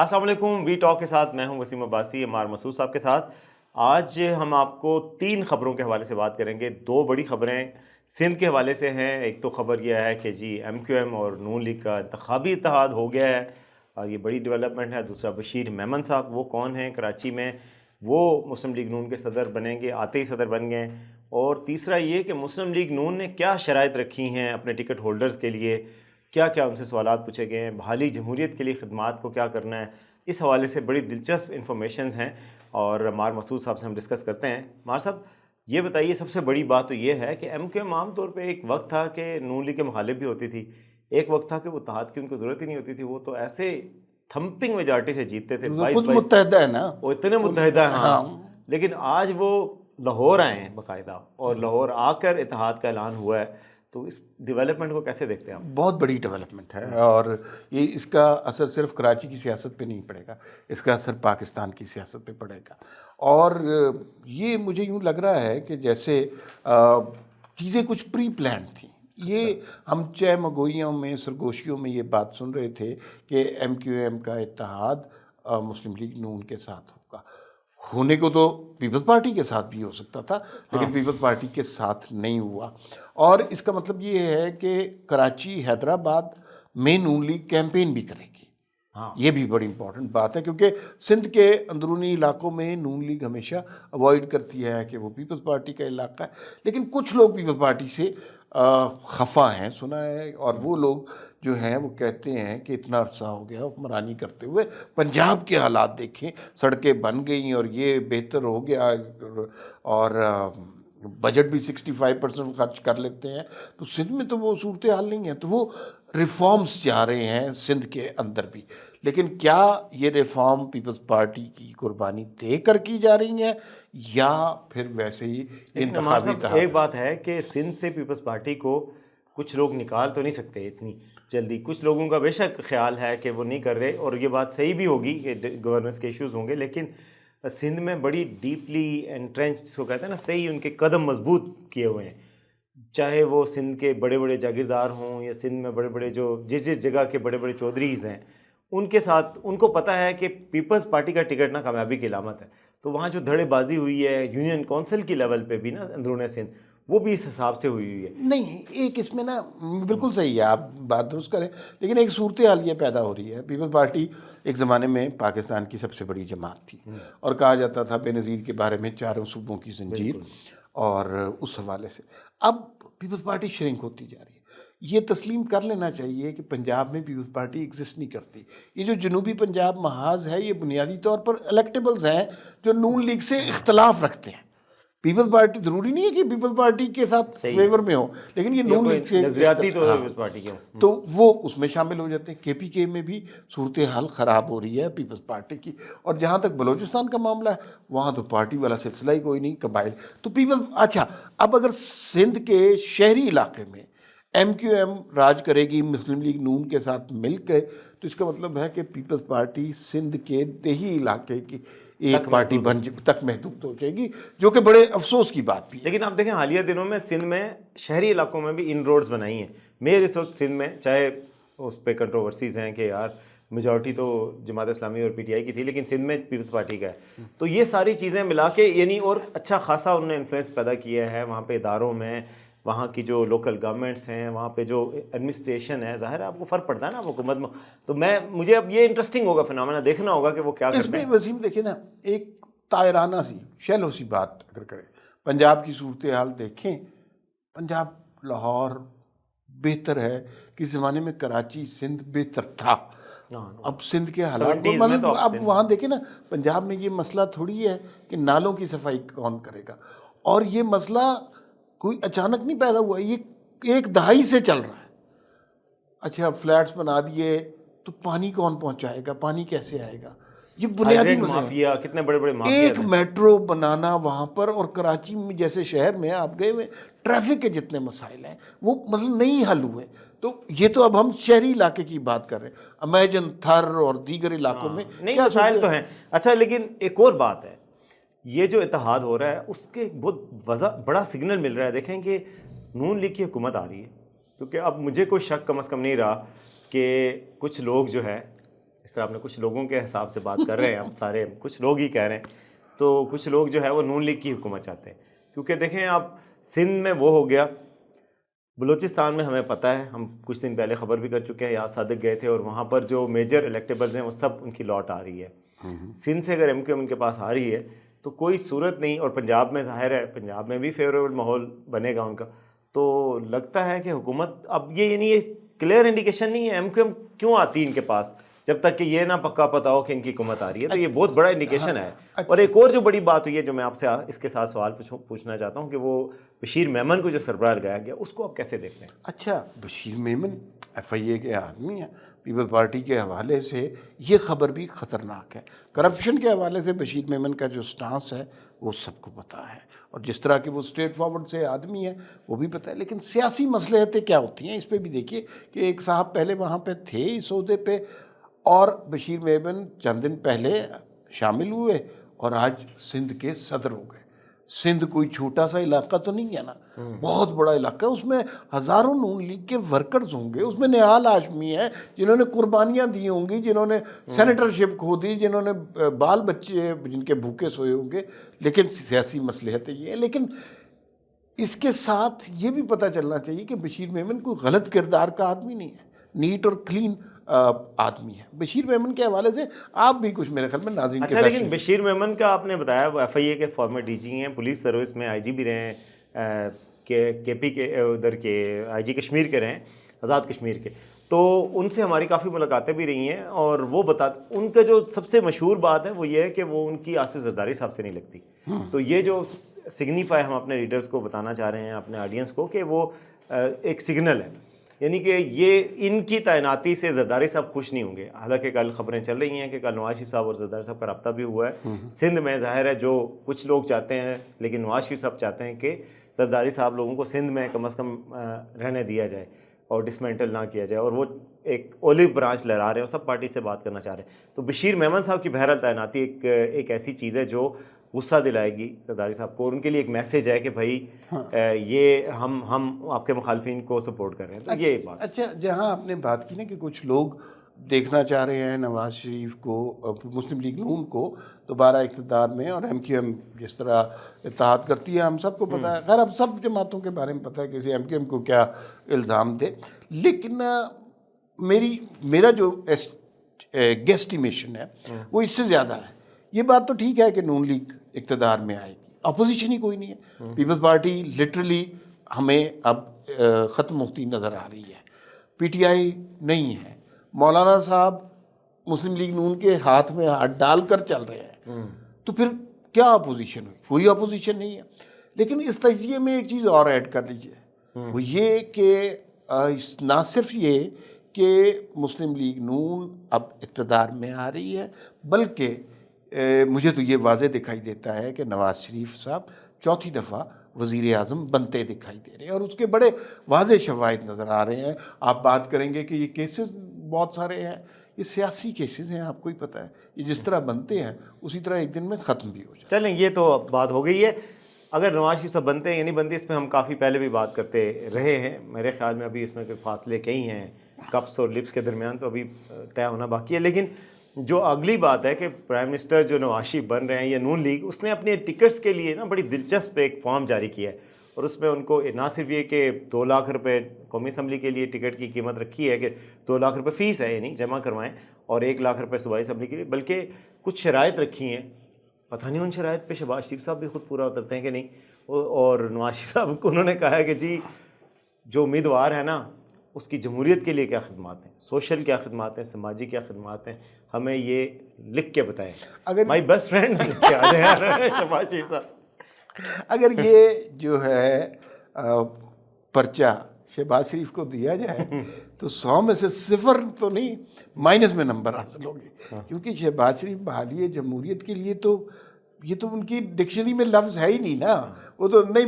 السلام علیکم، we talk کے ساتھ میں ہوں وسیم عباسی، عمار مسعود صاحب کے ساتھ۔ آج ہم آپ کو 3 خبروں کے حوالے سے بات کریں گے۔ 2 بڑی خبریں سندھ کے حوالے سے ہیں۔ ایک تو خبر یہ ہے کہ جی ایم کیو ایم اور نون لیگ کا انتخابی اتحاد ہو گیا ہے، اور یہ بڑی ڈیولپمنٹ ہے۔ دوسرا بشیر میمن صاحب، وہ کون ہیں کراچی میں، وہ مسلم لیگ نون کے صدر بنیں گے، آتے ہی صدر بن گئے۔ اور تیسرا یہ کہ مسلم لیگ نون نے کیا شرائط رکھی ہیں اپنے ٹکٹ ہولڈرز کے لیے، کیا کیا ان سے سوالات پوچھے گئے ہیں، بحالی جمہوریت کے لیے خدمات کو کیا کرنا ہے۔ اس حوالے سے بڑی دلچسپ انفارمیشنز ہیں اور مار مسعود صاحب سے ہم ڈسکس کرتے ہیں۔ مار صاحب یہ بتائیے، سب سے بڑی بات تو یہ ہے کہ ایم کیو ایم عام طور پہ ایک وقت تھا کہ نون لیگ کے مخالف بھی ہوتی تھی، ایک وقت تھا کہ وہ اتحاد کی ان کو ضرورت ہی نہیں ہوتی تھی، وہ تو ایسے تھمپنگ میجارٹی سے جیتتے تھے، وہ 22 خود 22، متحدہ ہے نا، وہ اتنے متحدہ ہیں۔ ہاں، لیکن آج وہ لاہور آئے ہیں باقاعدہ، اور لاہور آ کر اتحاد کا اعلان ہوا ہے، تو اس ڈیولپمنٹ کو کیسے دیکھتے ہیں آپ؟ بہت بڑی ڈیولپمنٹ ہے، اور یہ اس کا اثر صرف کراچی کی سیاست پہ نہیں پڑے گا، اس کا اثر پاکستان کی سیاست پہ پڑے گا۔ اور یہ مجھے یوں لگ رہا ہے کہ جیسے چیزیں کچھ پری پلان تھیں۔ یہ ہم چہ مگوئیوں میں، سرگوشیوں میں یہ بات سن رہے تھے کہ ایم کیو ایم کا اتحاد مسلم لیگ نون کے ساتھ ہوگا۔ ہونے کو تو پیپلز پارٹی کے ساتھ بھی ہو سکتا تھا، لیکن پیپلز پارٹی کے ساتھ نہیں ہوا۔ اور اس کا مطلب یہ ہے کہ کراچی، حیدرآباد میں نون لیگ کیمپین بھی کرے گی۔ یہ بھی بڑی امپورٹنٹ بات ہے، کیونکہ سندھ کے اندرونی علاقوں میں نون لیگ ہمیشہ اوائڈ کرتی ہے کہ وہ پیپلز پارٹی کا علاقہ ہے، لیکن کچھ لوگ پیپلز پارٹی سے خفا ہیں، سنا ہے، اور وہ لوگ جو ہیں وہ کہتے ہیں کہ اتنا عرصہ ہو گیا حکمرانی کرتے ہوئے، پنجاب کے حالات دیکھیں، سڑکیں بن گئیں اور یہ بہتر ہو گیا، اور بجٹ بھی 65% خرچ کر لیتے ہیں، تو سندھ میں تو وہ صورتحال نہیں ہے، تو وہ ریفارمز چاہ رہے ہیں سندھ کے اندر بھی۔ لیکن کیا یہ ریفارم پیپلز پارٹی کی قربانی دے کر کی جا رہی ہیں، یا پھر ویسے ہی انتخابی اتحاد؟ ایک بات ہے کہ سندھ سے پیپلز پارٹی کو کچھ لوگ نکال تو نہیں سکتے اتنی جلدی، کچھ لوگوں کا بے شک خیال ہے کہ وہ نہیں کر رہے، اور یہ بات صحیح بھی ہوگی کہ گورننس کے ایشوز ہوں گے، لیکن سندھ میں بڑی ڈیپلی انٹرینچ جس کو کہتے ہیں نا، صحیح ان کے قدم مضبوط کیے ہوئے ہیں، چاہے وہ سندھ کے بڑے بڑے جاگیردار ہوں یا سندھ میں بڑے بڑے جو جس جگہ کے بڑے بڑے چودھریز ہیں، ان کے ساتھ ان کو پتہ ہے کہ پیپلز پارٹی کا ٹکٹ نا کامیابی کی علامت ہے، تو وہاں جو دھڑے بازی ہوئی ہے یونین کونسل کی لیول پہ بھی نا اندرون سندھ، وہ بھی اس حساب سے ہوئی ہے۔ نہیں، ایک اس میں نا بالکل صحیح ہے، آپ بات درست کریں، لیکن ایک صورتحال یہ پیدا ہو رہی ہے۔ پیپلز پارٹی ایک زمانے میں پاکستان کی سب سے بڑی جماعت تھی، اور کہا جاتا تھا بے نظیر کے بارے میں 4 صوبوں کی زنجیر، اور اس حوالے سے اب پیپلز پارٹی شرنک ہوتی جا رہی ہے۔ یہ تسلیم کر لینا چاہیے کہ پنجاب میں پیپلز پارٹی ایگزسٹ نہیں کرتی۔ یہ جو جنوبی پنجاب محاذ ہے، یہ بنیادی طور پر الیکٹیبلز ہیں جو نون لیگ سے اختلاف رکھتے ہیں۔ پیپلز پارٹی ضروری نہیں ہے کہ پیپلز پارٹی کے ساتھ فیور میں ہو، لیکن یہ نون لیگ سے نظریاتی طور پیپلز پارٹی کے تو وہ اس میں شامل ہو جاتے ہیں۔ کے پی کے میں بھی صورتحال خراب ہو رہی ہے پیپلز پارٹی کی، اور جہاں تک بلوچستان کا معاملہ ہے، وہاں تو پارٹی والا سلسلہ ہی کوئی نہیں، قبائل تو پیپلز۔ اچھا، اب اگر سندھ کے شہری علاقے میں ایم کیو ایم راج کرے گی مسلم لیگ نون کے ساتھ مل کے، تو اس کا مطلب ہے کہ پیپلز پارٹی سندھ کے دیہی علاقے کی ایک پارٹی تک محدود ہو جائے گی، جو کہ بڑے افسوس کی بات بھی ہے۔ لیکن آپ دیکھیں حالیہ دنوں میں سندھ میں شہری علاقوں میں بھی ان روڈز بنائی ہیں۔ میئر اس وقت سندھ میں، چاہے اس پہ کنٹروورسیز ہیں کہ یار میجورٹی تو جماعت اسلامی اور پی ٹی آئی کی تھی، لیکن سندھ میں پیپلز پارٹی کا ہے، تو یہ ساری چیزیں ملا کے یعنی اور اچھا خاصا انہوں نے انفلوئنس پیدا کیا ہے وہاں پہ اداروں میں، وہاں کی جو لوکل گورنمنٹس ہیں، وہاں پہ جو ایڈمنسٹریشن ہے، ظاہر ہے آپ کو فرق پڑتا ہے نا حکومت میں، تو مجھے اب یہ انٹرسٹنگ ہوگا فنامنا، دیکھنا ہوگا کہ وہ کیا کرتے ہیں۔ اس میں وسیم دیکھیں نا، ایک طائرانہ سی شیلو سی بات اگر کریں، پنجاب کی صورتحال دیکھیں، پنجاب لاہور بہتر ہے، کس زمانے میں کراچی سندھ بہتر تھا، اب سندھ کے حالات اب وہاں دیکھیں نا، پنجاب میں یہ مسئلہ تھوڑی ہے کہ نالوں کی صفائی کون کرے گا، اور یہ مسئلہ کوئی اچانک نہیں پیدا ہوا، یہ ایک دہائی سے چل رہا ہے۔ اچھا، فلیٹس بنا دیے تو پانی کون پہنچائے گا، پانی کیسے آئے گا، یہ بنیادی مسئلہ ہے۔ کتنے بڑے بڑے ایک میٹرو بنانا وہاں پر، اور کراچی میں جیسے شہر میں آپ گئے ہوئے، ٹریفک کے جتنے مسائل ہیں وہ مطلب نہیں حل ہوئے، تو یہ تو اب ہم شہری علاقے کی بات کر رہے ہیں، امیجن تھر اور دیگر علاقوں میں نہیں مسائل تو ہیں۔ اچھا، لیکن ایک اور بات ہے، یہ جو اتحاد ہو رہا ہے اس کے بہت بڑا سگنل مل رہا ہے۔ دیکھیں کہ نون لیگ کی حکومت آ رہی ہے، کیونکہ اب مجھے کوئی شک کم از کم نہیں رہا کہ کچھ لوگ جو ہے اس طرح آپ نے کچھ لوگوں کے حساب سے بات کر رہے ہیں، ہم سارے کچھ لوگ ہی کہہ رہے ہیں، تو کچھ لوگ جو ہے وہ نون لیگ کی حکومت چاہتے ہیں، کیونکہ دیکھیں آپ سندھ میں وہ ہو گیا، بلوچستان میں ہمیں پتہ ہے، ہم کچھ دن پہلے خبر بھی کر چکے ہیں، یہاں صادق گئے تھے اور وہاں پر جو میجر الیکٹیبلز ہیں وہ سب ان کی لوٹ آ رہی ہے۔ سندھ سے اگر ایم کیو ایم ان کے پاس آ رہی ہے تو کوئی صورت نہیں، اور پنجاب میں ظاہر ہے پنجاب میں بھی فیوریبل ماحول بنے گا ان کا، تو لگتا ہے کہ حکومت اب یہ یعنی یہ کلیئر انڈیکیشن نہیں ہے ایم کیو ایم کیوں آتی ہے ان کے پاس جب تک کہ یہ نہ پکا پتہ ہو کہ ان کی حکومت آ رہی ہے، تو یہ بہت بڑا انڈیکیشن ہے۔ اور ایک اور جو بڑی بات ہوئی ہے جو میں آپ سے اس کے ساتھ سوال پوچھنا چاہتا ہوں کہ وہ بشیر میمن کو جو سربراہ لگایا گیا اس کو آپ کیسے دیکھتے ہیں؟ اچھا، بشیر میمن ایف آئی اے کے آدمی ہیں، پیپل پارٹی کے حوالے سے یہ خبر بھی خطرناک ہے۔ کرپشن کے حوالے سے بشیر میمن کا جو سٹانس ہے وہ سب کو پتہ ہے، اور جس طرح کہ وہ اسٹریٹ فارورڈ سے آدمی ہے وہ بھی پتہ ہے، لیکن سیاسی مصلحتیں کیا ہوتی ہیں اس پہ بھی دیکھیے کہ ایک صاحب پہلے وہاں پہ تھے اس عہدے پہ، اور بشیر میمن چند دن پہلے شامل ہوئے اور آج سندھ کے صدر ہو گئے۔ سندھ کوئی چھوٹا سا علاقہ تو نہیں ہے نا، بہت بڑا علاقہ ہے، اس میں ہزاروں نون لیگ کے ورکرز ہوں گے، اس میں نہال ہاشمی ہے جنہوں نے قربانیاں دی ہوں گی، جنہوں نے سینیٹرشپ کھو دی، جنہوں نے بال بچے جن کے بھوکے سوئے ہوں گے، لیکن سیاسی مصلحتیں یہ ہے۔ لیکن اس کے ساتھ یہ بھی پتہ چلنا چاہیے کہ بشیر میمن کوئی غلط کردار کا آدمی نہیں ہے، نیٹ اور کلین آدمی ہے۔ بشیر میمن کے حوالے سے آپ بھی کچھ میرے خیال میں ناظرین کے اچھا، ساتھ لیکن بشیر میمن کا آپ نے بتایا وہ ایف آئی اے کے فارمر ڈی جی ہیں، پولیس سروس میں آئی جی بھی رہے ہیں، کے پی کے ادھر کے آئی جی کشمیر کے رہے ہیں، آزاد کشمیر کے، تو ان سے ہماری کافی ملاقاتیں بھی رہی ہیں، اور وہ ان کا جو سب سے مشہور بات ہے وہ یہ ہے کہ وہ ان کی آصف زرداری صاحب سے نہیں لگتی۔ تو یہ جو سگنیفائی ہم اپنے ریڈرز کو بتانا چاہ رہے ہیں، اپنے آڈینس کو، کہ وہ ایک سگنل ہے، یعنی کہ یہ ان کی تعیناتی سے زرداری صاحب خوش نہیں ہوں گے۔ حالانکہ کل خبریں چل رہی ہیں کہ کل نواز شریف صاحب اور زرداری صاحب کا رابطہ بھی ہوا ہے سندھ میں، ظاہر ہے جو کچھ لوگ چاہتے ہیں، لیکن نواز شریف صاحب چاہتے ہیں کہ زرداری صاحب لوگوں کو سندھ میں کم از کم رہنے دیا جائے اور ڈسمینٹل نہ کیا جائے، اور وہ ایک اولیو برانچ لہرا رہے ہیں اور سب پارٹی سے بات کرنا چاہ رہے ہیں۔ تو بشیر میمن صاحب کی بہرحال تعیناتی ایک ایسی چیز ہے جو غصہ دلائے گی زرداری صاحب کو، اور ان کے لیے ایک میسیج ہے کہ بھائی یہ ہم آپ کے مخالفین کو سپورٹ کر رہے ہیں۔ تو یہ بات اچھا، جہاں آپ نے بات کی نا کہ کچھ لوگ دیکھنا چاہ رہے ہیں نواز شریف کو، مسلم لیگ نون کو دوبارہ اقتدار میں، اور ایم کیو ایم جس طرح اتحاد کرتی ہے ہم سب کو پتہ ہے، خیر اب سب جماعتوں کے بارے میں پتہ ہے کہ ایم کیو ایم کو کیا الزام دے، لیکن میرا جو گیسٹیمیشن ہے وہ اس سے زیادہ ہے۔ یہ بات تو ٹھیک ہے کہ نون لیگ اقتدار میں آئے گی، اپوزیشن ہی کوئی نہیں ہے، پیپلز پارٹی لٹرلی ہمیں اب ختم ہوتی نظر آ رہی ہے، پی ٹی آئی نہیں ہے، مولانا صاحب مسلم لیگ نون کے ہاتھ میں ہاتھ ڈال کر چل رہے ہیں، تو پھر کیا اپوزیشن ہوئی؟ کوئی اپوزیشن نہیں ہے۔ لیکن اس تجزیے میں ایک چیز اور ایڈ کر لیجیے، وہ یہ کہ نہ صرف یہ کہ مسلم لیگ نون اب اقتدار میں آ رہی ہے، بلکہ مجھے تو یہ واضح دکھائی دیتا ہے کہ نواز شریف صاحب چوتھی دفعہ وزیر اعظم بنتے دکھائی دے رہے ہیں، اور اس کے بڑے واضح شواہد نظر آ رہے ہیں۔ آپ بات کریں گے کہ یہ کیسز بہت سارے ہیں، یہ سیاسی کیسز ہیں، آپ کو ہی پتہ ہے، یہ جس طرح بنتے ہیں اسی طرح ایک دن میں ختم بھی ہو جائے۔ چلیں، یہ تو بات ہو گئی ہے۔ اگر نواز شریف صاحب بنتے ہیں یا نہیں بنتے، اس پہ ہم کافی پہلے بھی بات کرتے رہے ہیں، میرے خیال میں ابھی اس میں کوئی فاصلے کئی ہیں کپس اور لپس کے درمیان، تو ابھی طے ہونا باقی ہے۔ لیکن جو اگلی بات ہے کہ پرائم منسٹر جو نواز شریف بن رہے ہیں یا نون لیگ، اس نے اپنے ٹکٹس کے لیے نا بڑی دلچسپ ایک فارم جاری کیا ہے، اور اس میں ان کو نہ صرف یہ کہ 2 لاکھ روپے قومی اسمبلی کے لیے ٹکٹ کی قیمت رکھی ہے کہ 2 لاکھ روپے فیس ہے، یعنی جمع کروائیں، اور 1 لاکھ روپے صوبائی اسمبلی کے لیے، بلکہ کچھ شرائط رکھی ہیں۔ پتہ نہیں ان شرائط پہ شہباز شریف صاحب بھی خود پورا اترتے ہیں کہ نہیں، اور نواز شریف صاحب کو انہوں نے کہا ہے کہ جی جو امیدوار ہے نا اس کی جمہوریت کے لیے کیا خدمات ہیں، سوشل کیا خدمات ہیں، سماجی کیا خدمات ہیں، ہمیں یہ لکھ کے بتائیں۔ اگر مائی بیسٹ فرینڈ شہباز شریف صاحب، اگر یہ جو ہے پرچہ شہباز شریف کو دیا جائے تو 100 میں سے 0 تو نہیں، مائنس میں نمبر حاصل ہوگی، کیونکہ شہباز شریف بحالی جمہوریت کے لیے تو یہ تو ان کی ڈکشنری میں لفظ ہے ہی نہیں نا، وہ تو نہیں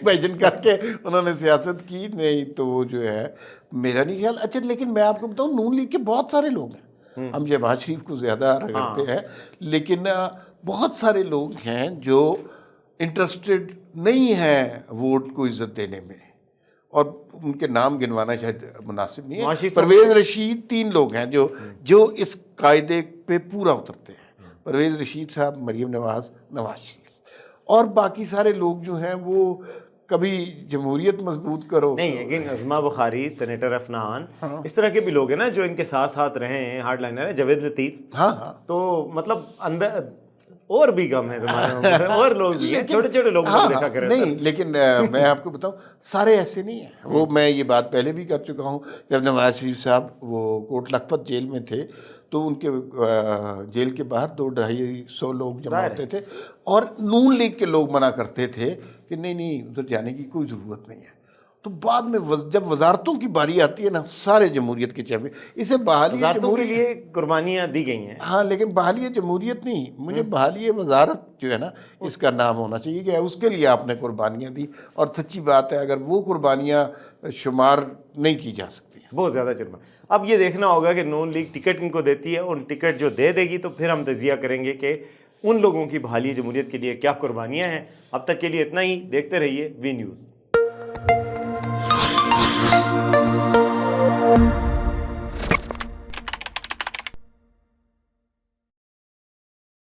بھائی جن کر کے انہوں نے سیاست کی، نہیں تو وہ جو ہے میرا نہیں خیال۔ اچھا، لیکن میں آپ کو بتاؤں نون لیگ کے بہت سارے لوگ ہیں، ہم شہباز شریف کو زیادہ رگڑتے ہیں، لیکن بہت سارے لوگ ہیں جو انٹرسٹڈ نہیں ہیں ووٹ کو عزت دینے میں، اور ان کے نام گنوانا شاید مناسب نہیں معاشی ہے. پرویز رشید 3 لوگ ہیں جو اس قاعدے پہ پورا اترتے ہیں. پرویز رشید صاحب، مریم نواز، نواز شریف، اور باقی سارے لوگ جو ہیں وہ کبھی جمہوریت مضبوط کرو. نہیں، لیکن عظمیٰ بخاری، سینیٹر افنان، اس طرح کے بھی لوگ ہیں نا جو ان کے ساتھ ساتھ رہے ہیں. ہارڈ لائنر ہے جاوید لطیف. ہاں ہاں تو مطلب اندر اور بھی کم ہے تمہارے اور لوگ بھی ہیں، چھوٹے چھوٹے لوگ دیکھا کرے. نہیں، لیکن میں آپ کو بتاؤں سارے ایسے نہیں ہیں. وہ میں یہ بات پہلے بھی کر چکا ہوں. جب نواز شریف صاحب وہ کوٹ لکھپت جیل میں تھے تو ان کے جیل کے باہر 200-250 لوگ جمع ہوتے تھے، اور نون لیگ کے لوگ منع کرتے تھے کہ نہیں ادھر جانے کی کوئی ضرورت نہیں ہے. تو بعد میں جب وزارتوں کی باری آتی ہے نا، سارے جمہوریت کے چہرے، اسے بحالی وزارتوں کے جمہوریت. لیے قربانیاں دی گئی ہیں. ہاں، لیکن بحالی جمہوریت نہیں، مجھے بحالی وزارت جو ہے نا اس کا نام ہونا چاہیے کہ اس کے لیے آپ نے قربانیاں دی. اور سچی بات ہے اگر وہ قربانیاں شمار نہیں کی جا سکتی. بہت زیادہ جرم. اب یہ دیکھنا ہوگا کہ نون لیگ ٹکٹ ان کو دیتی ہے، اور ٹکٹ جو دے گی تو پھر ہم تجزیہ کریں گے کہ ان لوگوں کی بحالی جمہوریت کے لیے کیا قربانیاں ہیں. اب تک کے لیے اتنا ہی. دیکھتے رہیے وی نیوز.